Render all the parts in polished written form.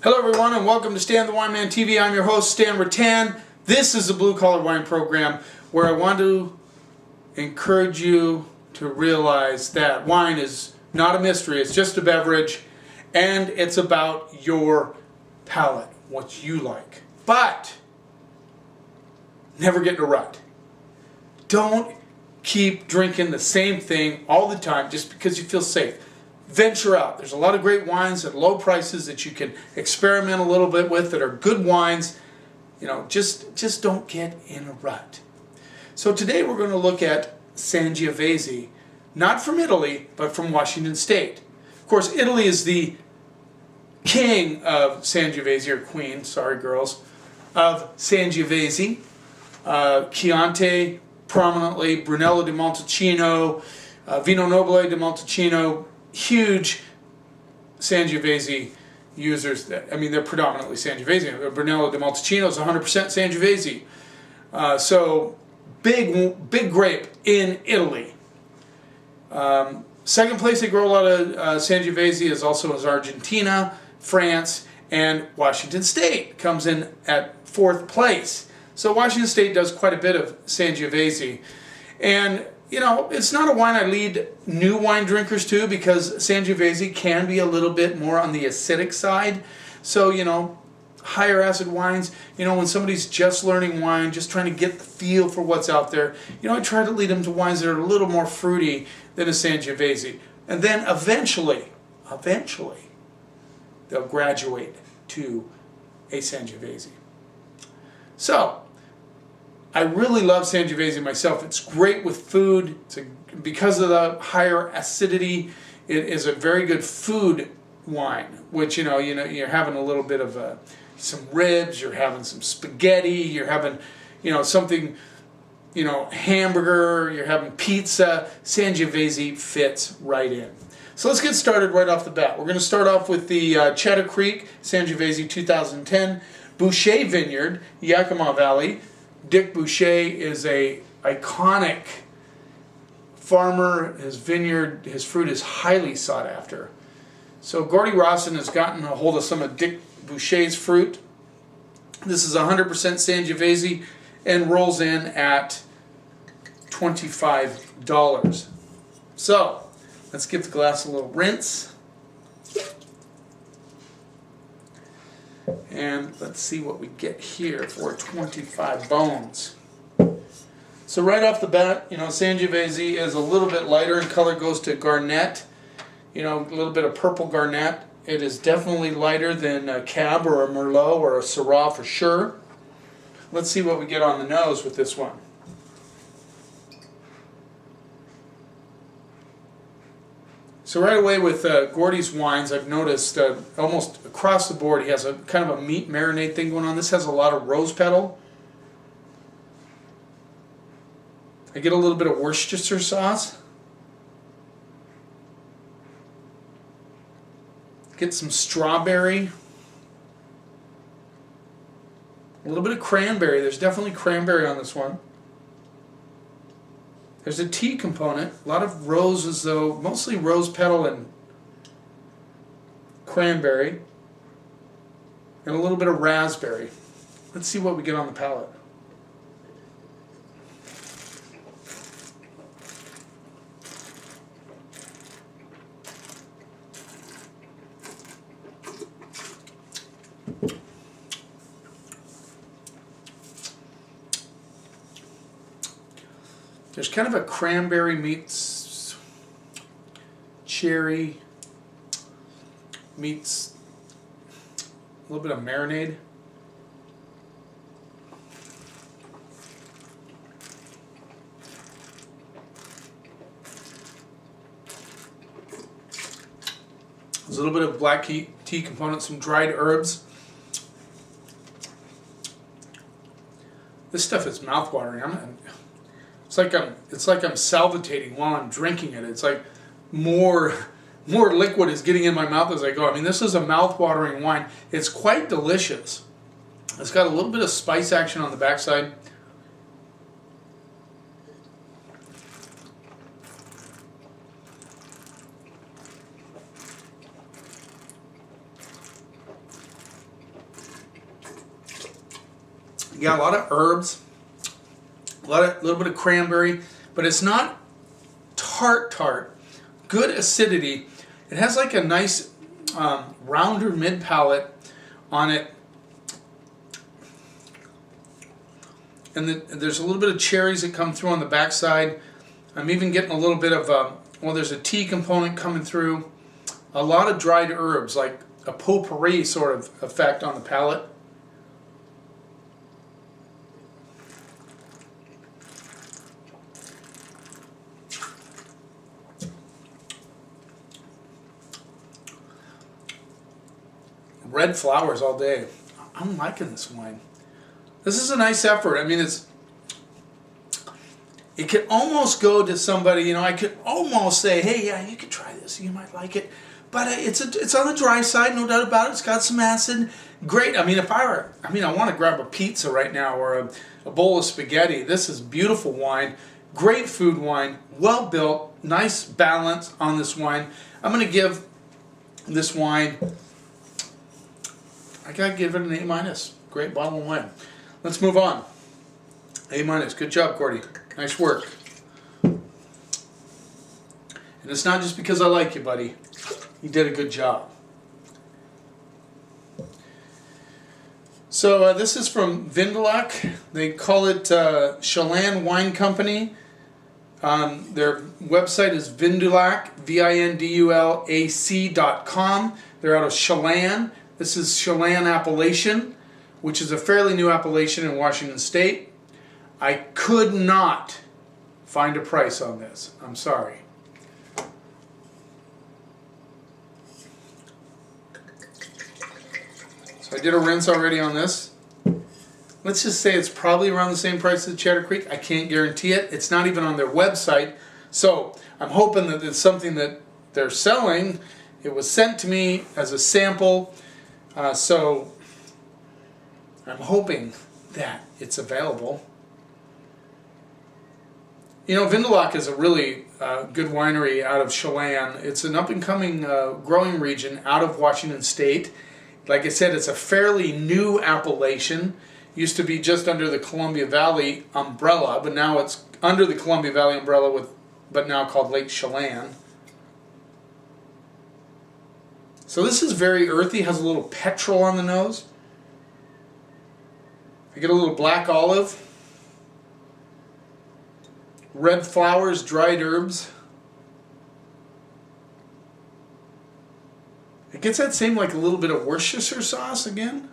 Hello everyone and welcome to Stan the Wine Man TV. I'm your host Stan Rattan. This is the Blue Collar Wine Program where I want to encourage you to realize that wine is not a mystery, it's just a beverage and it's about your palate, what you like. But never get in a rut. Don't keep drinking the same thing all the time just because you feel safe. Venture out. There's a lot of great wines at low prices that you can experiment a little bit with that are good wines. You know, just don't get in a rut. So today we're going to look at Sangiovese, not from Italy, but from Washington State. Of course, Italy is the king of Sangiovese, or queen, sorry girls, of Sangiovese. Chianti, prominently, Brunello di Montalcino, Vino Nobile di Montalcino, huge Sangiovese users. They're predominantly Sangiovese. Brunello di Montalcino is 100% Sangiovese. So big grape in Italy. Second place they grow a lot of Sangiovese is also Argentina, France, and Washington State comes in at fourth place. So Washington State does quite a bit of Sangiovese. And you know, it's not a wine I lead new wine drinkers to because Sangiovese can be a little bit more on the acidic side. So, you know, higher acid wines, you know, when somebody's just learning wine, just trying to get the feel for what's out there, you know, I try to lead them to wines that are a little more fruity than a Sangiovese. And then eventually, they'll graduate to a Sangiovese. So, I really love Sangiovese myself. It's great with food. Because of the higher acidity, it is a very good food wine. Which you're having a little bit of some ribs. You're having some spaghetti. You're having, something, hamburger. You're having pizza. Sangiovese fits right in. So let's get started right off the bat. We're going to start off with the Cheddar Creek Sangiovese 2010 Boucher Vineyard, Yakima Valley. Dick Boucher is a iconic farmer. His vineyard, his fruit is highly sought after. So Gordy Rawson has gotten a hold of some of Dick Boucher's fruit. This is 100% Sangiovese and rolls in at $25. So let's give the glass a little rinse. And let's see what we get here for 25 bones. So right off the bat, Sangiovese is a little bit lighter in color, goes to garnet. A little bit of purple garnet. It is definitely lighter than a Cab or a Merlot or a Syrah for sure. Let's see what we get on the nose with this one. So right away with Gordy's wines, I've noticed almost across the board he has a kind of a meat marinade thing going on. This has a lot of rose petal. I get a little bit of Worcestershire sauce. Get some strawberry. A little bit of cranberry. There's definitely cranberry on this one. There's a tea component, a lot of roses though, mostly rose petal and cranberry, and a little bit of raspberry. Let's see what we get on the palate. There's kind of a cranberry meets cherry meets a little bit of marinade. There's a little bit of black tea component, some dried herbs. This stuff is mouthwatering. It's like I'm salivating while I'm drinking it. It's like more liquid is getting in my mouth as I go. I mean, this is a mouth-watering wine. It's quite delicious. It's got a little bit of spice action on the backside. You got a lot of herbs, little bit of cranberry, but it's not tart. Good acidity. It has like a nice rounder mid palate on it, and there's a little bit of cherries that come through on the backside. I'm even getting a little bit of well, there's a tea component coming through. A lot of dried herbs, like a potpourri sort of effect on the palate. Red flowers all day. I'm liking this wine. This is a nice effort. I mean, it could almost go to somebody, you know, I could almost say, hey, yeah, you could try this. You might like it. But it's on the dry side, no doubt about it. It's got some acid. Great. I mean, I want to grab a pizza right now or a bowl of spaghetti. This is beautiful wine. Great food wine. Well built. Nice balance on this wine. I'm going to give this wine, I gotta give it an A-. Great bottle of wine. Let's move on. A-. Good job, Gordy. Nice work. And it's not just because I like you, buddy. You did a good job. So this is from Vindelac. They call it Chelan Wine Company. Their website is Vindulac, VINDULAC.com. They're out of Chelan. This is Chelan appellation, which is a fairly new appellation in Washington State. I could not find a price on this. I'm sorry. So I did a rinse already on this. Let's just say it's probably around the same price as Cheddar Creek. I can't guarantee it. It's not even on their website. So I'm hoping that it's something that they're selling. It was sent to me as a sample. So I'm hoping that it's available. You know, Vindelac is a really good winery out of Chelan. It's an up-and-coming growing region out of Washington State. Like I said, it's a fairly new appellation. Used to be just under the Columbia Valley umbrella, but now it's under the Columbia Valley umbrella, but now called Lake Chelan. So this is very earthy, has a little petrol on the nose. I get a little black olive, red flowers, dried herbs. It gets that same, like a little bit of Worcestershire sauce again.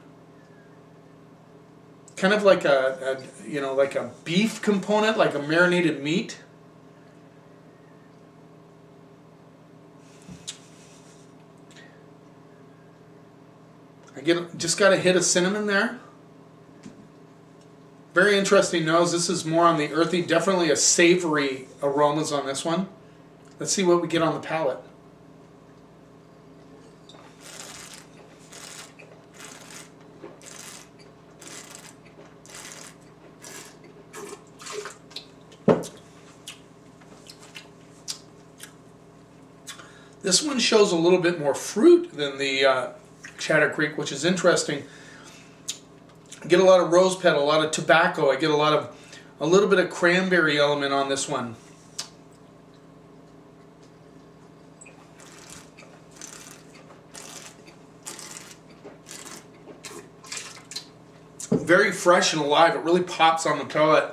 Kind of like like a beef component, like a marinated meat. Just got a hit of cinnamon there. Very interesting nose. This is more on the earthy, definitely a savory aromas on this one. Let's see what we get on the palate. This one shows a little bit more fruit than the Cheddar Creek, which is interesting. I get a lot of rose petal, a lot of tobacco. I get a little bit of cranberry element on this one. Very fresh and alive. It really pops on the palate.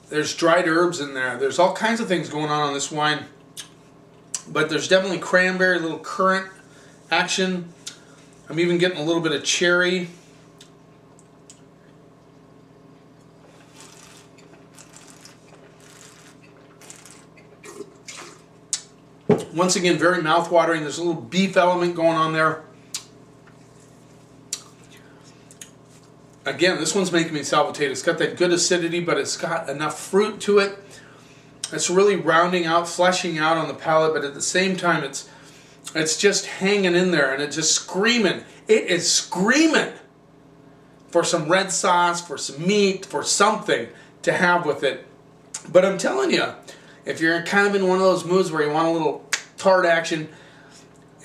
There's dried herbs in there. There's all kinds of things going on this wine. But there's definitely cranberry, a little currant action. I'm even getting a little bit of cherry. Once again, very mouth-watering. There's a little beef element going on there. Again, this one's making me salivated. It's got that good acidity, but it's got enough fruit to it. It's really rounding out, fleshing out on the palate, but at the same time, it's just hanging in there, and it's just screaming. It is screaming for some red sauce, for some meat, for something to have with it. But I'm telling you, if you're kind of in one of those moods where you want a little tart action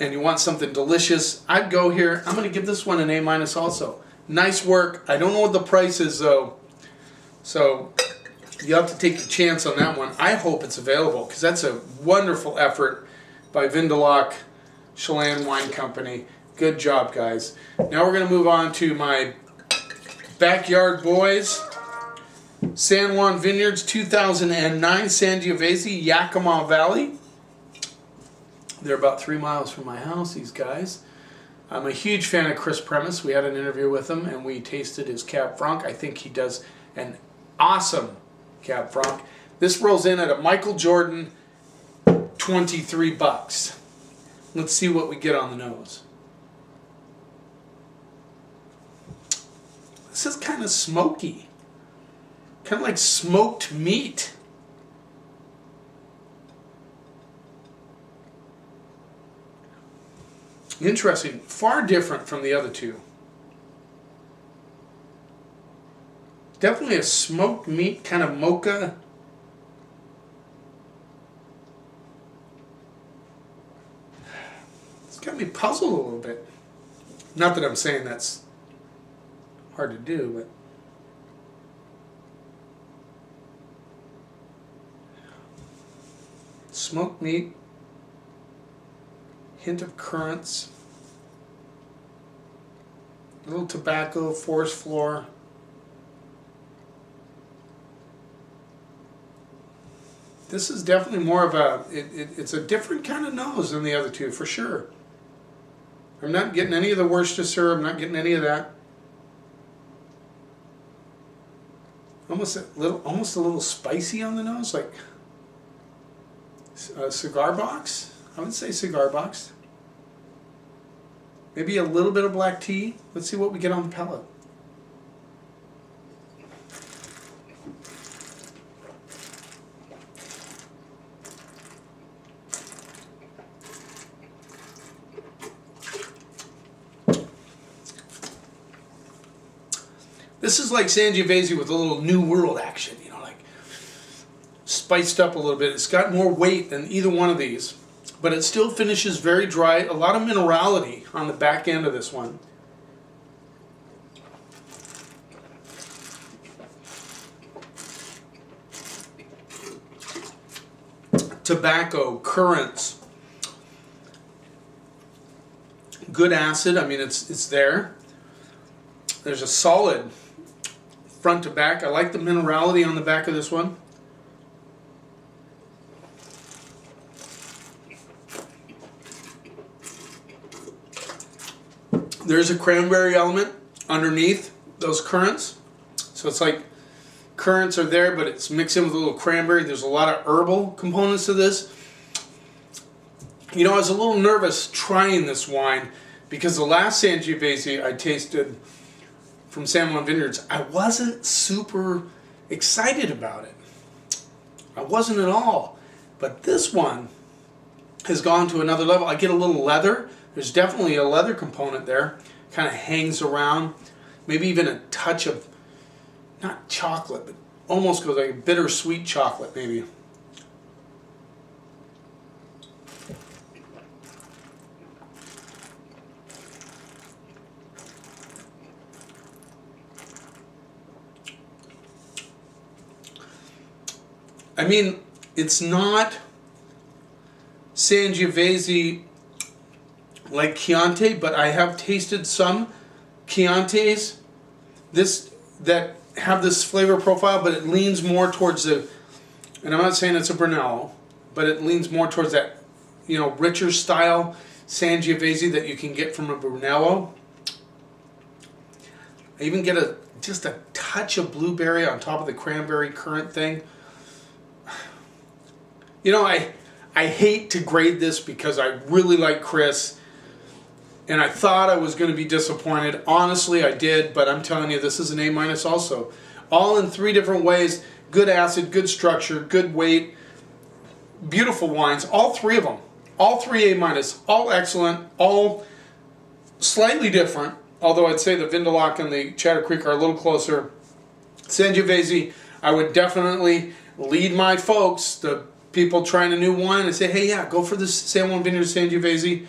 and you want something delicious, I'd go here. I'm going to give this one an A- also. Nice work. I don't know what the price is though, so you have to take a chance on that one. I hope it's available because that's a wonderful effort by Vindelock Chelan Wine Company. Good job, guys. Now we're going to move on to my Backyard Boys. San Juan Vineyards 2009 Sangiovese, Yakima Valley. They're about 3 miles from my house, these guys. I'm a huge fan of Chris Premise. We had an interview with him and we tasted his Cab Franc. I think he does an awesome Cab Franc. This rolls in at a Michael Jordan $23. Let's see what we get on the nose. This is kind of smoky. Kind of like smoked meat. Interesting. Far different from the other two. Definitely a smoked meat kind of mocha. It's got me puzzled a little bit. Not that I'm saying that's hard to do, but smoked meat, hint of currants, a little tobacco, forest floor. This is definitely more of a, it's a different kind of nose than the other two, for sure. I'm not getting any of the Worcestershire, I'm not getting any of that. Almost a little spicy on the nose, like a cigar box. I would say cigar box. Maybe a little bit of black tea. Let's see what we get on the palate. This is like Sangiovese with a little New World action, you know, like spiced up a little bit. It's got more weight than either one of these, but it still finishes very dry. A lot of minerality on the back end of this one. Tobacco, currants, good acid. I mean, it's there. There's a solid front to back. I like the minerality on the back of this one. There's a cranberry element underneath those currants. So it's like currants are there, but it's mixed in with a little cranberry. There's a lot of herbal components to this. You know, I was a little nervous trying this wine because the last Sangiovese I tasted from San Juan Vineyards, I wasn't super excited about it. I wasn't at all. But this one has gone to another level. I get a little leather. There's definitely a leather component there. Kind of hangs around. Maybe even a touch of, not chocolate, but almost goes like a bittersweet chocolate maybe. I mean, it's not Sangiovese like Chianti, but I have tasted some Chiantis that have this flavor profile, but it leans more towards the, and I'm not saying it's a Brunello, but it leans more towards that, you know, richer style Sangiovese that you can get from a Brunello. I even get just a touch of blueberry on top of the cranberry currant thing. You know, I hate to grade this because I really like Chris, and I thought I was going to be disappointed. Honestly, I did, but I'm telling you, this is an A- also. All in 3 different ways. Good acid, good structure, good weight, beautiful wines. All 3 of them. All 3 A-, all excellent, all slightly different, although I'd say the Vindelock and the Chatter Creek are a little closer. Sangiovese, I would definitely lead my folks, the people trying a new wine, and say, hey, yeah, go for this San Juan Vineyards Sangiovese.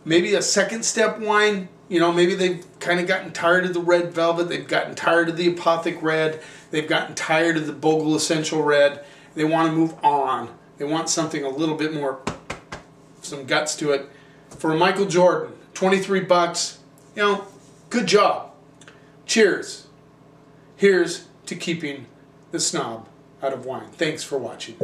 Maybe a second step wine, You know, maybe they've kind of gotten tired of the red velvet. They've gotten tired of the Apothic red. They've gotten tired of the Bogle Essential red. They want to move on. They want something a little bit more, some guts to it. For Michael Jordan, 23 bucks. You know, good job. Cheers. Here's to keeping the snob out of wine. Thanks for watching.